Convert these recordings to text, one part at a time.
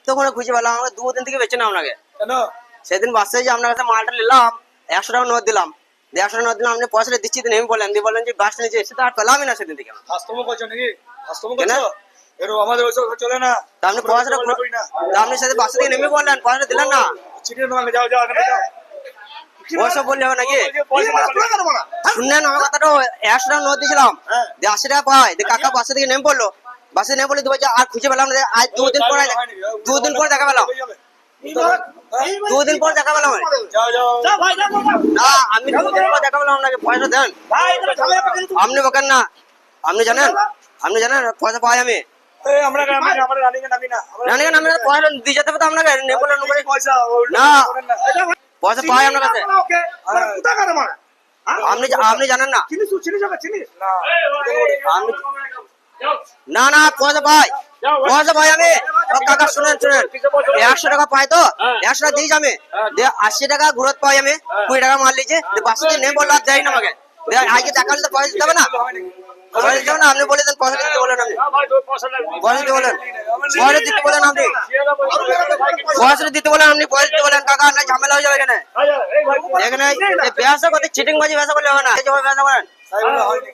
তখন খুঁজে পেলাম, আমাকে 2 দিন থেকে বেঁচে না আপনাকে। কেন? সেদিন বাসে যে আপনার কাছে মালটা নিলাম, 100 টাকা নোট দিলাম, 100 টাকা নোট দিলাম, আপনি পয়সাটা দিচ্ছি নেমে বললেন, দিয়ে বললেন যে বাসটা নিচে এসে তো আর পেলামই না সেদিন থেকে। হাস্তম করছো নাকি? হাস্তম কেন? করছো? এরকম আমাদের ওইসব চলে না। তা আপনি পয়সাটা করি না। তা আপনি সেদিন বাসা থেকে নেমে বললেন, পয়সাটা দিলেন না। চিঠির তোমাকে যাও যাও এখানে যাও। ওসব বললে হবে নাকি? পয়সা শুনলেন আমার কথাটা, 100 টাকা নোট দিয়েছিলাম, হ্যাঁ। দিয়ে 80 টাকা পাই, দিয়ে কাকা বাসা থেকে নেমে পড়লো, বাসে নেমে পড়লে দিয়ে আর খুঁজে পেলাম না। আজ 2 দিন পরে, 2 দিন পর দেখা পেলাম, 2 দিন পর দেখা পেলাম। যাও যাও না, আমি 2 দিন পর দেখা পেলাম আপনাকে, পয়সা দেন। আপনি বকেন না, আপনি জানেন পয়সা পাই আমি। এই আমরা রানিং নামি না। জানি না, আমি পয়সা দিয়ে যেতে পারতাম আপনাকে, নেমে বললেন পয়সা না, পয়সা পাই আপনার কাছে। আপনি জানেন না। না না, পয়সা পাই আমি। ও কাকা শুনেন, 100 টাকা পাই তো, 100 টাকা দিয়েছি আমি, দিয়ে 80 টাকা ঘুরত পাই আমি, 20 টাকা মার লিখে বাসে দিয়ে নেই বললো আর দেয় না আমাকে। আগে টাকা তো পয়সা দিতে হবে না, পয়সা দিতে হবে না। আপনি বলে দেন পয়সা দিতে বলেন, আপনি পয়সা দিতে বলেন, পয়সা দিতে বলেন, আপনি পয়সা দিতে বলেন, আপনি পয়সা দিতে বলেন কাকা, না ঝামেলা হয়ে যাবে এখানে। এখানে ব্যবসা করতে চিটিং বাজি ব্যবসা করলে হবে না, ব্যবসা করেন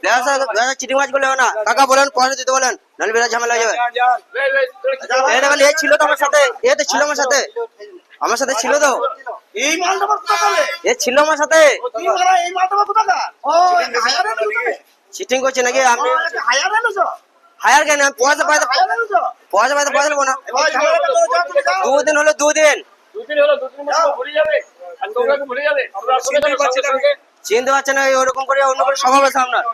ব্যবসা চিটিং বাজি করলে হবে না। কাকা বলেন পয়সা দিতে বলেন, নাহলে বেড়া ঝামেলা হয়ে যাবে। এ ছিল তো আমার সাথে, এ তো ছিল আমার সাথে ছিল তো, এই মালটা এ ছিল আমার সাথে। এই মালটা চিটিং করছে নাকি? আপনি হায়ার আনছো? হায়ার কেন? আমি পয়সা পাইতে দেবো না। 2 দিন হলো, 2 দিন চিনতে পারছে না, ওরকম করে অন্য করে স্বভাব আছে আপনার।